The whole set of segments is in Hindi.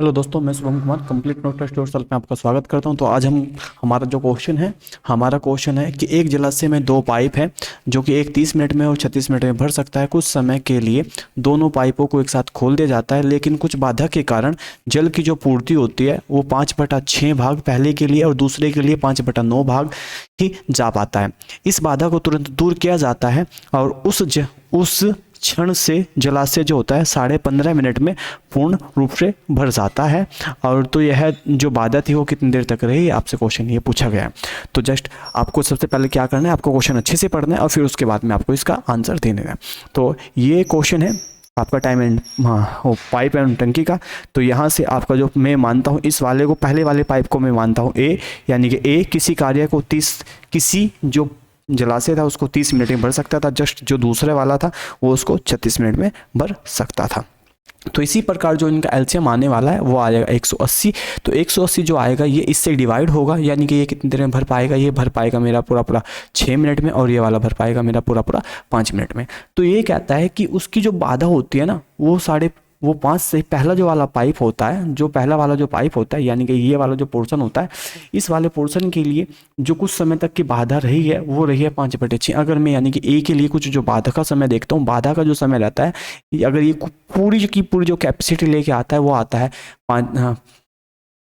हेलो दोस्तों, मैं Shubham Kumar complete note test yourself में आपका स्वागत करता हूं। तो आज हमारा क्वेश्चन है कि एक जलाशय में दो पाइप है जो कि एक 30 मिनट में और 36 मिनट में भर सकता है। कुछ समय के लिए दोनों पाइपों को एक साथ खोल दिया जाता है, लेकिन कुछ बाधा के कारण जल की जो पूर्ति होती है वो 5/6 भाग पहले के लिए और दूसरे के लिए 5/9 भाग ही जा पाता है। इस बाधा को तुरंत दूर किया जाता है और उस क्षण से जलाशय जो होता है 15.5 मिनट में पूर्ण रूप से भर जाता है। और तो यह जो बाधा थी वो कितनी देर तक रही, आपसे क्वेश्चन ये पूछा गया है। तो जस्ट आपको सबसे पहले क्या करना है, आपको क्वेश्चन अच्छे से पढ़ना है और फिर उसके बाद में आपको इसका आंसर देना है। तो ये क्वेश्चन है आपका टाइम एंड पाइप एंड टंकी का। तो यहाँ से आपका जो मैं मानता हूँ इस वाले को, पहले वाले पाइप को मैं मानता हूँ ए, यानी कि ए किसी कार्य को किसी जो जलाशय था उसको 30 मिनट में भर सकता था। जस्ट जो दूसरे वाला था वो उसको 36 मिनट में भर सकता था। तो इसी प्रकार जो इनका एलसीएम आने वाला है वो आ जाएगा 180। तो 180 जो आएगा ये इससे डिवाइड होगा, यानी कि ये कितनी देर में भर पाएगा, ये भर पाएगा मेरा पूरा 6 मिनट में और ये वाला भर पाएगा मेरा पूरा 5 मिनट में। तो ये कहता है कि उसकी जो बाधा होती है ना वो 5 से पहला जो वाला पाइप होता है, जो पहला वाला जो पाइप होता है, यानी कि ये वाला जो पोर्शन होता है, इस वाले पोर्शन के लिए जो कुछ समय तक की बाधा रही है वो रही है 5/6। अगर मैं यानी कि ए के लिए कुछ जो बाधा का समय देखता हूँ, बाधा का जो समय रहता है, अगर ये पूरी की पूरी जो कैपेसिटी लेके आता है वो आता है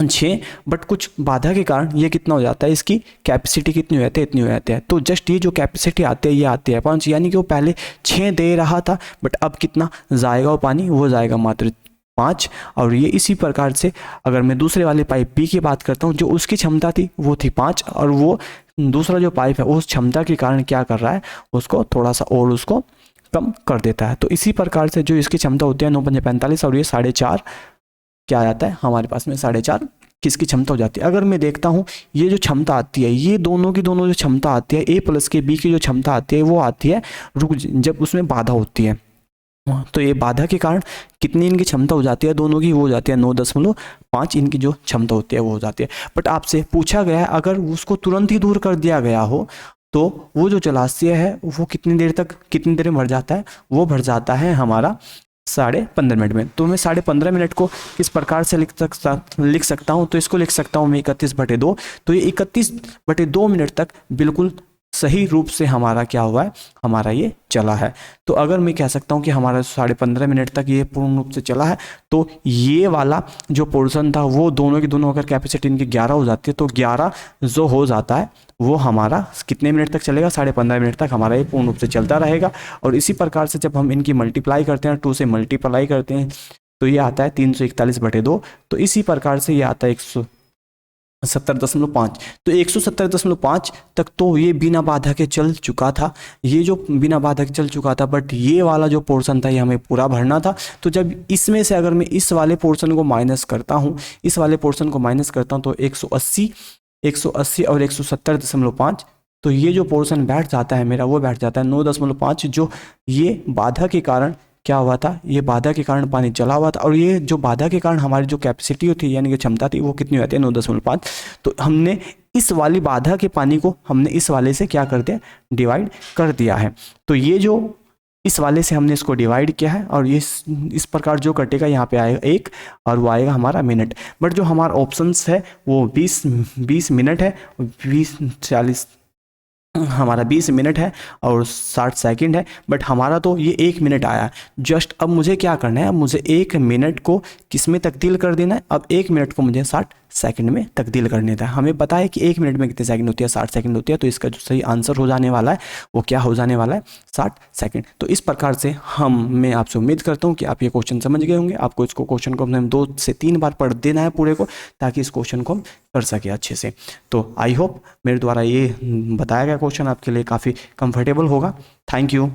6, बट कुछ बाधा के कारण ये कितना हो जाता है, इसकी कैपेसिटी कितनी हो जाती है, इतनी हो जाती है। तो जस्ट ये जो कैपेसिटी आती है ये आती है 5, यानी कि वो पहले 6 दे रहा था, बट अब कितना जाएगा वो पानी, वो जाएगा मात्र 5। और ये इसी प्रकार से अगर मैं दूसरे वाले पाइप बी की बात करता हूँ, जो उसकी क्षमता थी वो थी 5, और वो दूसरा जो पाइप है उस क्षमता के कारण क्या कर रहा है, उसको थोड़ा सा और उसको कम कर देता है। तो इसी प्रकार से जो इसकी क्षमता होती है 9×5 = 45 और ये 4.5 क्या आ जाता है हमारे पास में 4.5 किसकी क्षमता हो जाती है। अगर मैं देखता हूँ ये जो क्षमता आती है, ये दोनों की दोनों जो क्षमता आती है, ए प्लस के बी की जो क्षमता आती है वो आती है जब उसमें बाधा होती है। तो ये बाधा के कारण कितनी इनकी क्षमता हो जाती है दोनों की, वो हो जाती है 9.5 इनकी जो क्षमता होती है वो हो जाती है। बट आपसे पूछा गया है अगर उसको तुरंत ही दूर कर दिया गया हो तो वो जो जलाशय है वो कितनी देर में भर जाता है, वो भर जाता है हमारा 15.5 मिनट में। तो मैं 15.5 मिनट को किस प्रकार से लिख सकता हूँ, तो इसको लिख सकता हूँ मैं 31/2। तो ये 31/2 मिनट तक बिल्कुल सही रूप से हमारा क्या हुआ है, हमारा ये चला है। तो अगर मैं कह सकता हूँ कि हमारा 15.5 मिनट तक ये पूर्ण रूप से चला है, तो ये वाला जो पोर्शन था वो दोनों की दोनों अगर कैपेसिटी इनकी 11 हो जाती है, तो 11 जो हो जाता है वो हमारा कितने मिनट तक चलेगा, 15.5 मिनट तक हमारा ये पूर्ण रूप से चलता रहेगा। और इसी प्रकार से जब हम इनकी मल्टीप्लाई करते हैं, 2 से मल्टीप्लाई करते हैं, तो ये आता है 341/2। तो इसी प्रकार से ये आता है 170.5। तो 170.5 तक तो ये बिना बाधा के चल चुका था, ये जो बिना बाधा के चल चुका था। बट ये वाला जो पोर्शन था ये हमें पूरा भरना था। तो जब इसमें से अगर मैं इस वाले पोर्शन को माइनस करता हूँ, तो 180 और 170.5, तो ये जो पोर्शन बैठ जाता है मेरा, वो बैठ जाता है 9.5, जो ये बाधा के कारण क्या हुआ था, ये बाधा के कारण पानी चला हुआ था। और ये जो बाधा के कारण हमारी जो कैपेसिटी होती है यानी कि क्षमता थी वो कितनी होती है, 9.5। तो हमने इस वाली बाधा के पानी को हमने इस वाले से क्या कर दिया, डिवाइड कर दिया है। तो ये जो इस वाले से हमने इसको डिवाइड किया है और इस प्रकार जो कटेगा यहाँ पे आएगा 1 और वो आएगा हमारा मिनट। बट जो हमारा ऑप्शंस है वो 20 मिनट है, 20 मिनट है और 60 सेकंड है। बट हमारा तो ये 1 मिनट आया। जस्ट अब मुझे क्या करना है, मुझे 1 मिनट को किस में तब्दील कर देना है, अब 1 मिनट को मुझे 60 सेकंड में तब्दील करने था। हमें पता है कि 1 मिनट में कितने सेकंड होती है, 60 सेकंड होती है। तो इसका जो सही आंसर हो जाने वाला है वो क्या हो जाने वाला है, 60 सेकंड। तो इस प्रकार से मैं आपसे उम्मीद करता हूँ कि आप ये क्वेश्चन समझ गए होंगे। आपको इसको क्वेश्चन को हमने 2 से 3 बार पढ़ देना है पूरे को, ताकि इस क्वेश्चन को हम कर सके अच्छे से। तो आई होप मेरे द्वारा ये बताया गया क्वेश्चन आपके लिए काफ़ी कंफर्टेबल होगा। Thank you.